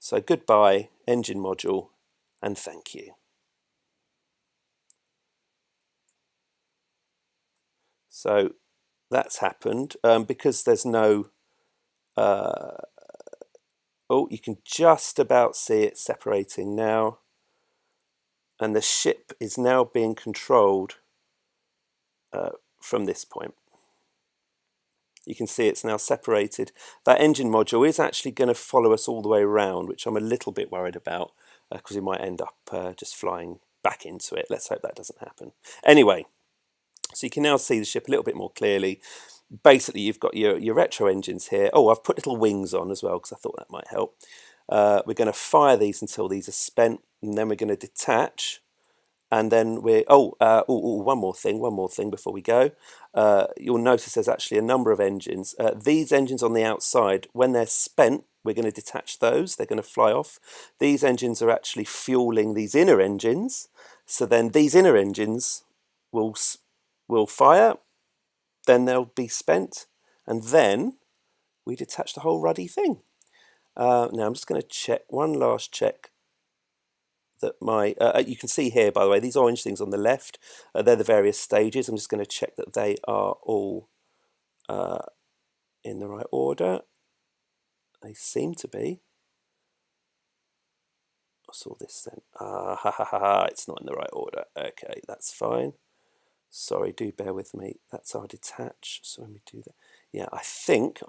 So goodbye, engine module, and thank you. So that's happened because there's no... oh, you can just about see it separating now. And the ship is now being controlled from this point. You can see it's now separated. That engine module is actually going to follow us all the way around, which I'm a little bit worried about because we might end up just flying back into it. Let's hope that doesn't happen. Anyway, so you can now see the ship a little bit more clearly. Basically, you've got your retro engines here. Oh, I've put little wings on as well because I thought that might help. We're going to fire these until these are spent, and then we're going to detach. And then we're one more thing before we go. You'll notice there's actually a number of engines. These engines on the outside, when they're spent, we're going to detach those. They're going to fly off. These engines are actually fueling these inner engines. So then these inner engines will fire. Then they'll be spent, and then we detach the whole ruddy thing. Now I'm just going to check one last check. That my you can see here, by the way, these orange things on the left, they're the various stages. I'm just going to check that they are all in the right order. They seem to be. What's all this then? It's not in the right order. Okay, that's fine. Sorry, do bear with me. That's our detach. So when we do that, yeah, I think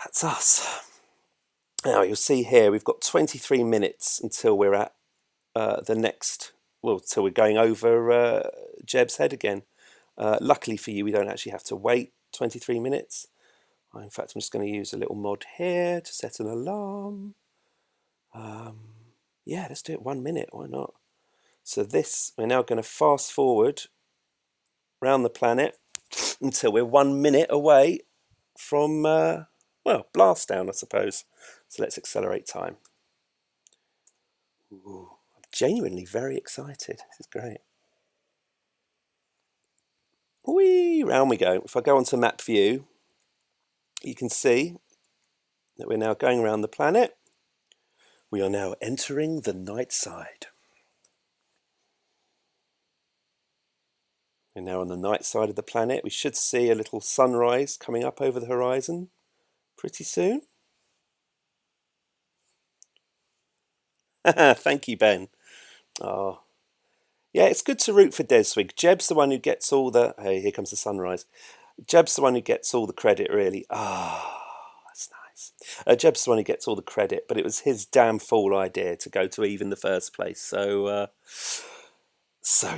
that's us. Now you'll see here we've got 23 minutes until we're at the next, well, till we're going over Jeb's head again. Luckily for you, we don't actually have to wait 23 minutes. In fact, I'm just going to use a little mod here to set an alarm. Yeah, let's do it 1 minute. Why not? So this, we're now going to fast forward around the planet until we're 1 minute away from, well, blast down, I suppose. So let's accelerate time. Ooh, I'm genuinely very excited. This is great. Whee, round we go. If I go onto map view, you can see that we're now going around the planet. We are now entering the night side. We're now on the night side of the planet. We should see a little sunrise coming up over the horizon pretty soon. Thank you, Ben. Oh, yeah, it's good to root for Deswig. Jeb's the one who gets all the... Hey, here comes the sunrise. Jeb's the one who gets all the credit, really. That's nice. Jeb's the one who gets all the credit, but it was his damn fool idea to go to Eve in the first place. So,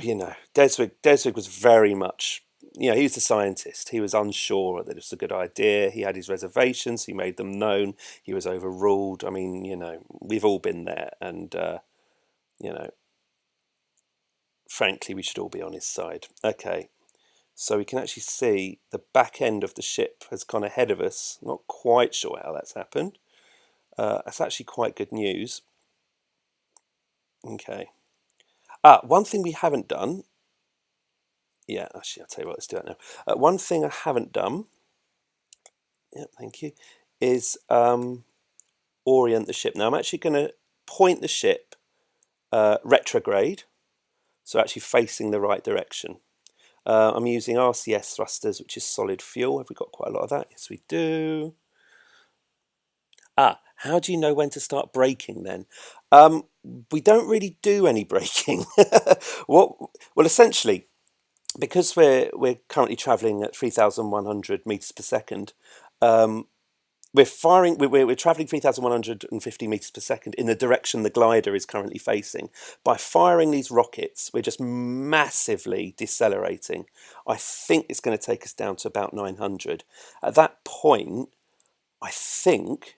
you know, Deswig was very much... You know, he was the scientist. He was unsure that it was a good idea. He had his reservations. He made them known. He was overruled. I mean, you know, we've all been there. And, you know, frankly, we should all be on his side. Okay, so we can actually see the back end of the ship has gone ahead of us. Not quite sure how that's happened. That's actually quite good news. Okay. One thing we haven't done... Yeah, actually, I'll tell you what, let's do that now. One thing I haven't done, yeah, thank you, is orient the ship. Now, I'm actually going to point the ship retrograde, so actually facing the right direction. I'm using RCS thrusters, which is solid fuel. Have we got quite a lot of that? Yes, we do. How do you know when to start braking then? We don't really do any braking. Well, essentially, because we're currently travelling at 3,100 meters per second, we're travelling 3,150 meters per second in the direction the glider is currently facing. By firing these rockets, we're just massively decelerating. I think it's going to take us down to about 900. At that point, I think,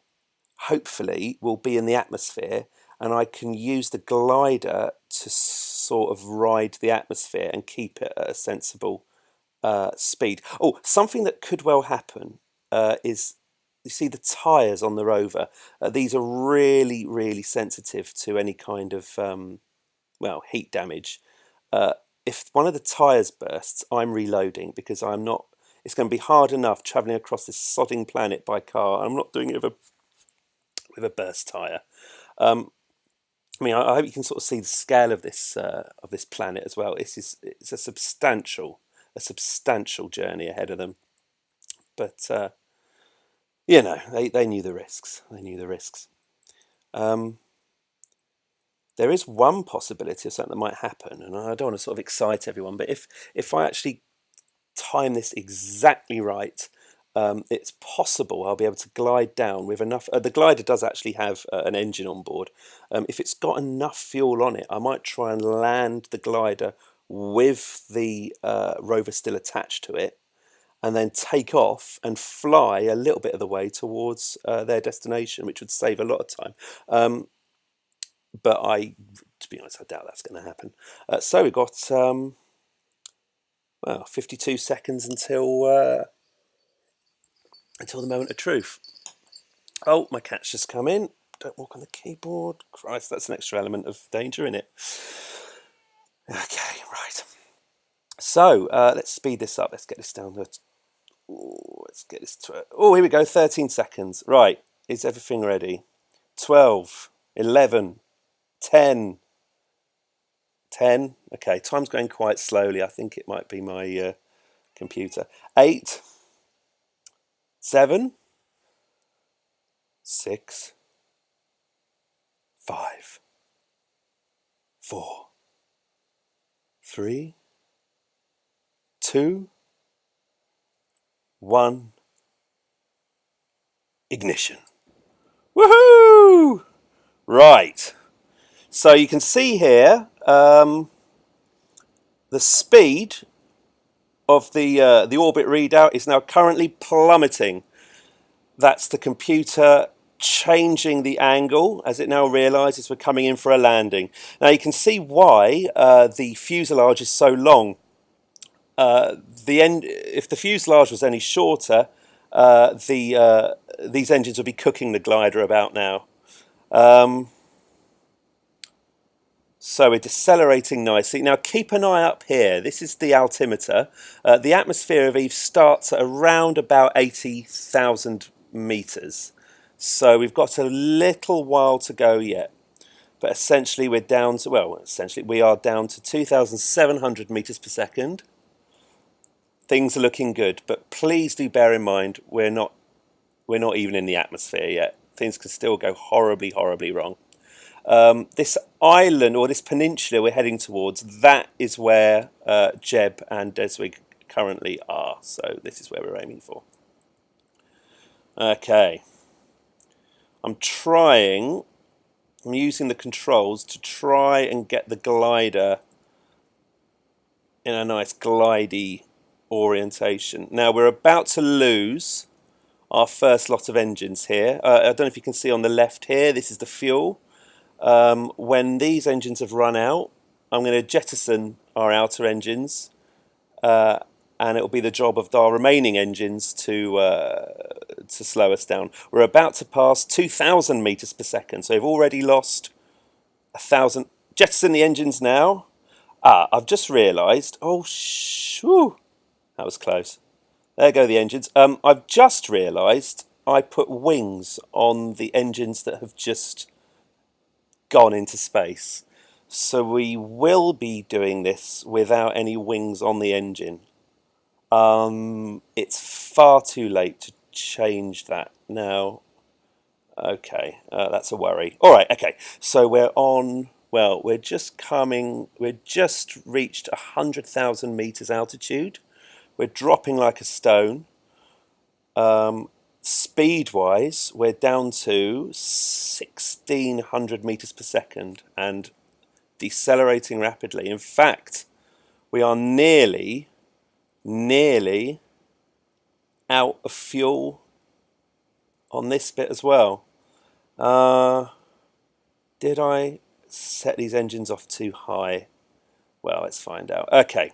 hopefully, we'll be in the atmosphere, and I can use the glider to sort of ride the atmosphere and keep it at a sensible speed. Oh, something that could well happen is, you see the tyres on the rover. These are really, really sensitive to any kind of, well, heat damage. If one of the tyres bursts, I'm reloading because I'm not it's going to be hard enough travelling across this sodding planet by car. I'm not doing it with a burst tyre. I mean, I hope you can sort of see the scale of this planet as well. It's a substantial journey ahead of them. But you know, they knew the risks. They knew the risks. There is one possibility of something that might happen, and I don't want to sort of excite everyone, but if I actually time this exactly right, it's possible I'll be able to glide down with enough. The glider does actually have an engine on board. If it's got enough fuel on it, I might try and land the glider with the rover still attached to it, and then take off and fly a little bit of the way towards their destination, which would save a lot of time. But to be honest, I doubt that's going to happen. So we've got 52 seconds until the moment of truth. Oh, my cat's just come in. Don't walk on the keyboard. Christ, that's an extra element of danger, isn't it? Okay, right. So let's speed this up. Let's get this down to. Let's get this to. Here we go. 13 seconds. Right. Is everything ready? 12, 11, 10. 10. Okay, time's going quite slowly. I think it might be my computer. 8, 7, 6, 5, 4, 3, 2, 1. Ignition. Woohoo! Right. So you can see here the speed of the orbit readout is now currently plummeting. That's the computer changing the angle as it now realises we're coming in for a landing. Now you can see why the fuselage is so long. If the fuselage was any shorter, these engines would be cooking the glider about now. So we're decelerating nicely. Now keep an eye up here. This is the altimeter. The atmosphere of Eve starts at around about 80,000 meters. So we've got a little while to go yet. But essentially we are down to 2,700 meters per second. Things are looking good, but please do bear in mind we're not even in the atmosphere yet. Things can still go horribly, horribly wrong. This island or this peninsula we're heading towards, that is where Jeb and Deswig currently are. So this is where we're aiming for. Okay. I'm using the controls to try and get the glider in a nice glidey orientation. Now we're about to lose our first lot of engines here. I don't know if you can see on the left here, this is the fuel. When these engines have run out, I'm going to jettison our outer engines, and it will be the job of our remaining engines to slow us down. We're about to pass 2,000 meters per second, so we've already lost 1,000. Jettison the engines now. I've just realised. That was close. There go the engines. I've just realised I put wings on the engines that have just gone into space. So we will be doing this without any wings on the engine. It's far too late to change that now. Okay, that's a worry. All right, okay. So we're on. Well, we're just reached 100,000 meters altitude. We're dropping like a stone. Speed-wise, we're down to 1,600 meters per second and decelerating rapidly. In fact, we are nearly out of fuel on this bit as well. Did I set these engines off too high? Well, let's find out. Okay.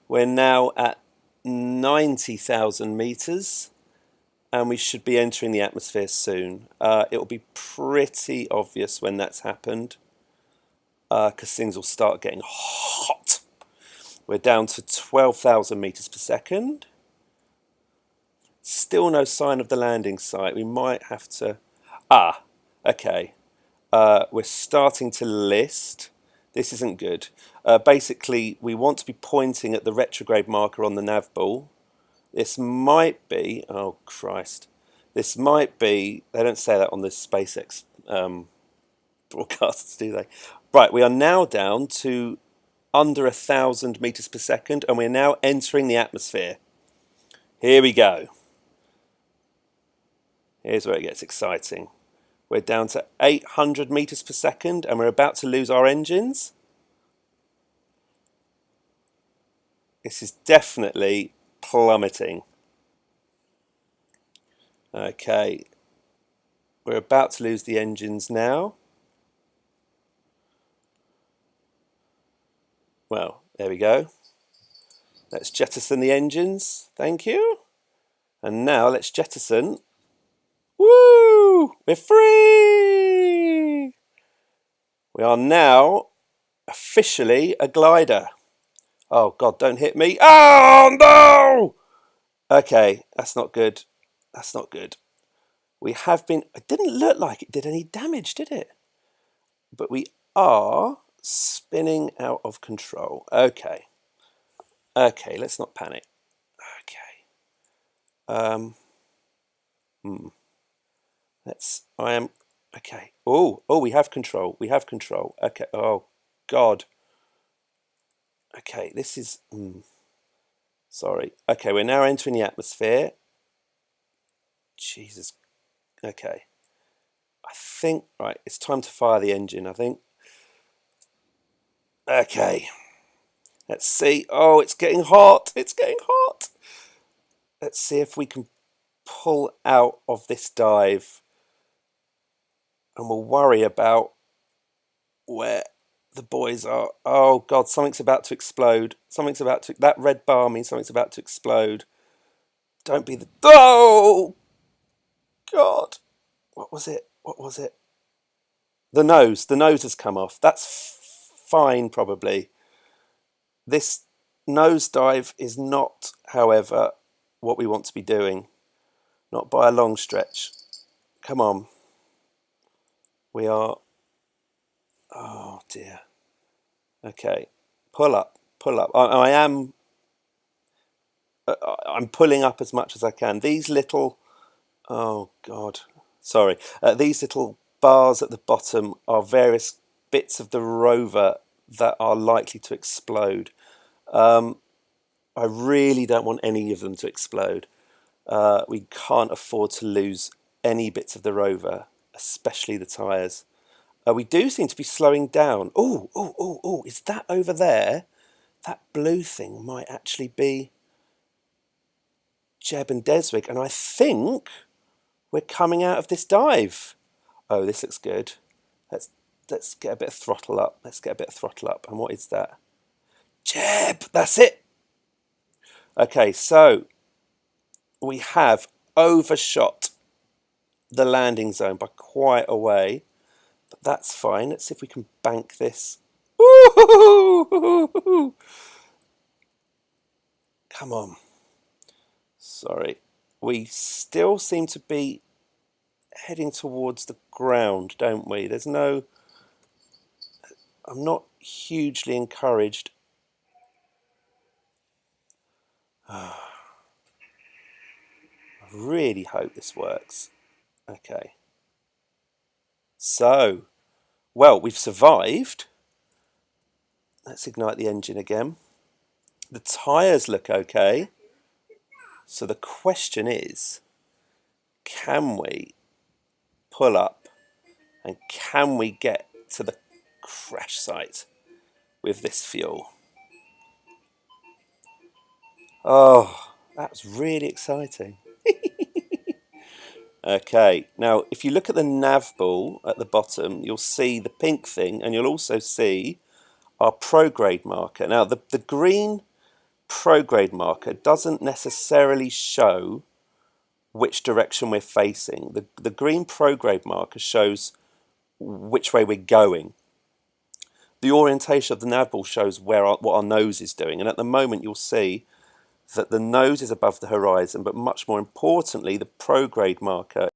We're now at 90,000 meters. And we should be entering the atmosphere soon. It will be pretty obvious when that's happened, because things will start getting hot. We're down to 12,000 meters per second. Still no sign of the landing site. We might have to... okay. We're starting to list. This isn't good. Basically, we want to be pointing at the retrograde marker on the nav ball. This might be... Oh, Christ. This might be... They don't say that on the SpaceX broadcasts, do they? Right, we are now down to under 1,000 meters per second, and we're now entering the atmosphere. Here we go. Here's where it gets exciting. We're down to 800 meters per second, and we're about to lose our engines. This is definitely plummeting. Okay, we're about to lose the engines now. Well, there we go. Let's jettison the engines. Thank you. And now let's jettison. Woo! We're free! We are now officially a glider. Oh, God, don't hit me. Oh, no! Okay, that's not good. That's not good. We have been... It didn't look like it did any damage, did it? But we are spinning out of control. Okay. Okay, let's not panic. Okay. I am... Okay. Oh, we have control. We have control. Okay. Oh, God. Okay, this is... Sorry. Okay, we're now entering the atmosphere. Jesus. Okay. I think... Right, it's time to fire the engine, I think. Okay. Let's see. Oh, it's getting hot. It's getting hot. Let's see if we can pull out of this dive. And we'll worry about where the boys are. Oh, God, something's about to explode. Something's about to... That red bar means something's about to explode. Don't be the... Oh, God. What was it? What was it? The nose. The nose has come off. That's fine, probably. This nosedive is not, however, what we want to be doing. Not by a long stretch. Come on. We are... Oh, dear. Okay. Pull up. Pull up. I'm pulling up as much as I can. These little... Oh, God. Sorry. These little bars at the bottom are various bits of the rover that are likely to explode. I really don't want any of them to explode. We can't afford to lose any bits of the rover, especially the tyres. We do seem to be slowing down. Oh, is that over there? That blue thing might actually be Jeb and Deswig, and I think we're coming out of this dive. Oh, this looks good. Let's get a bit of throttle up. Let's get a bit of throttle up. And what is that? Jeb, that's it. Okay, so we have overshot the landing zone by quite a way, but that's fine. Let's see if we can bank this. Ooh! Come on. Sorry. We still seem to be heading towards the ground, don't we? There's no... I'm not hugely encouraged. I really hope this works. Okay. So, well, we've survived. Let's ignite the engine again. The tyres look okay. So the question is, can we pull up and can we get to the crash site with this fuel? Oh, that's really exciting. Okay, now if you look at the nav ball at the bottom, you'll see the pink thing and you'll also see our prograde marker. Now the green prograde marker doesn't necessarily show which direction we're facing. The green prograde marker shows which way we're going. The orientation of the nav ball shows what our nose is doing, and at the moment you'll see that the nose is above the horizon, but much more importantly, the prograde marker